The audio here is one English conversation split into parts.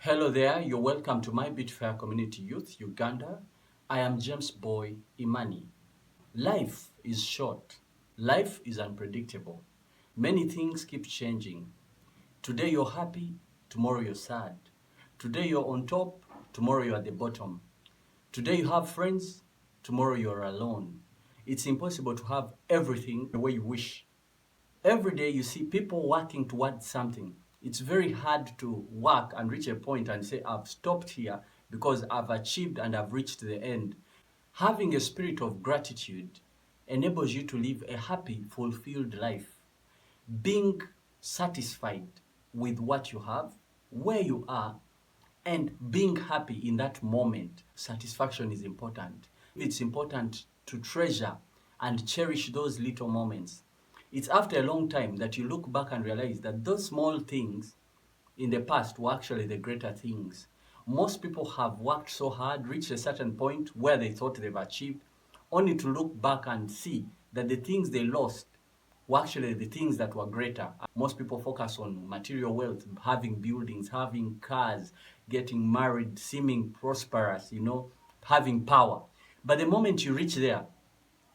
Hello there, you're welcome to my Beautifier community youth, Uganda. I am Jamesboy imani. Life is short. Life is unpredictable. Many things keep changing. Today you're happy, tomorrow you're sad. Today you're on top, tomorrow you're at the bottom. Today you have friends, tomorrow you're alone. It's impossible to have everything the way you wish. Every day you see people working towards something. It's very hard to work and reach a point and say, I've stopped here because I've achieved and I've reached the end. Having a spirit of gratitude enables you to live a happy, fulfilled life. Being satisfied with what you have, where you are, and being happy in that moment. Satisfaction is important. It's important to treasure and cherish those little moments. It's after a long time that you look back and realize that those small things in the past were actually the greater things. Most people have worked so hard, reached a certain point where they thought they've achieved, only to look back and see that the things they lost were actually the things that were greater. Most people focus on material wealth, having buildings, having cars, getting married, seeming prosperous, having power. But the moment you reach there,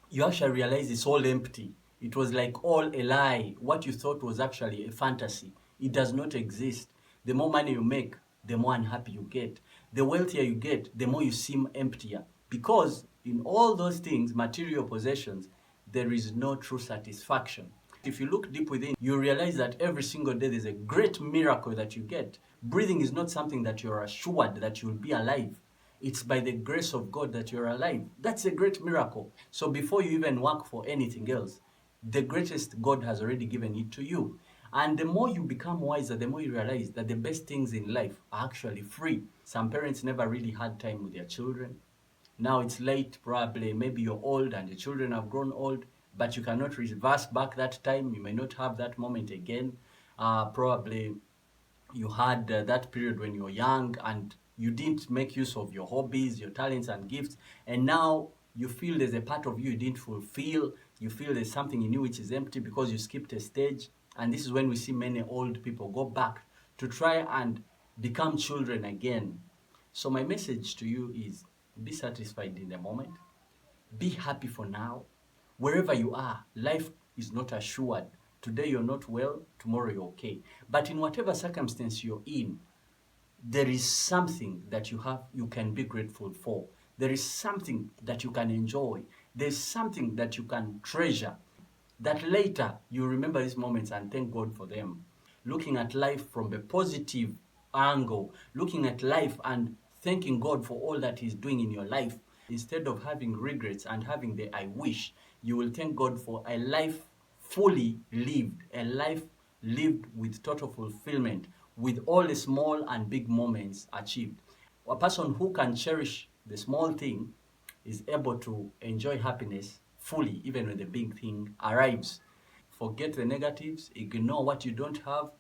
you actually realize it's all empty. It was like all a lie. What you thought was actually a fantasy. It does not exist. The more money you make, the more unhappy you get. The wealthier you get, the more you seem emptier. Because in all those things, material possessions, there is no true satisfaction. If you look deep within, you realize that every single day there's a great miracle that you get. Breathing is not something that you're assured that you'll be alive. It's by the grace of God that you're alive. That's a great miracle. So before you even work for anything else, the greatest God has already given it to you. And the more you become wiser, the more you realize that the best things in life are actually free. Some parents never really had time with their children. Now it's late, probably. Maybe you're old and your children have grown old, but you cannot reverse back that time. You may not have that moment again. Probably you had that period when you were young and you didn't make use of your hobbies, your talents and gifts, and now you feel there's a part of you didn't fulfill. You feel there's something in you which is empty because you skipped a stage. And this is when we see many old people go back to try and become children again. So my message to you is be satisfied in the moment. Be happy for now. Wherever you are, life is not assured. Today you're not well, tomorrow you're okay. But in whatever circumstance you're in, there is something that you can be grateful for. There is something that you can enjoy. There's something that you can treasure, that later you remember these moments and thank God for them. Looking at life from a positive angle, looking at life and thanking God for all that He's doing in your life. Instead of having regrets and having the I wish, you will thank God for a life fully lived, a life lived with total fulfillment, with all the small and big moments achieved. A person who can cherish the small thing is able to enjoy happiness fully, even when the big thing arrives. Forget the negatives, ignore what you don't have.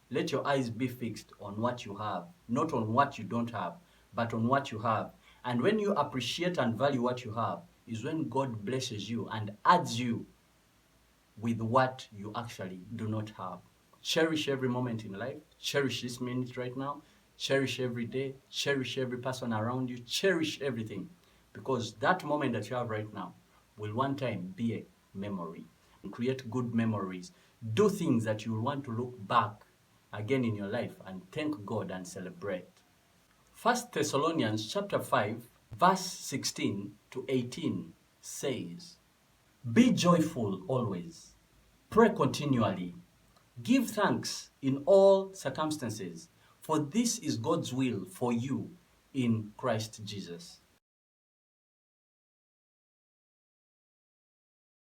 Let your eyes be fixed on what you have, not on what you don't have, but on what you have. And when you appreciate and value what you have, is when God blesses you and adds you with what you actually do not have. Cherish every moment in life. Cherish this minute right now. Cherish every day. Cherish every person around you. Cherish everything. Because that moment that you have right now will one time be a memory. Create good memories. Do things that you will want to look back again in your life and thank God and celebrate. 1 Thessalonians chapter 5, verse 16 to 18 says, Be joyful always. Pray continually. Give thanks in all circumstances, for this is God's will for you in Christ Jesus.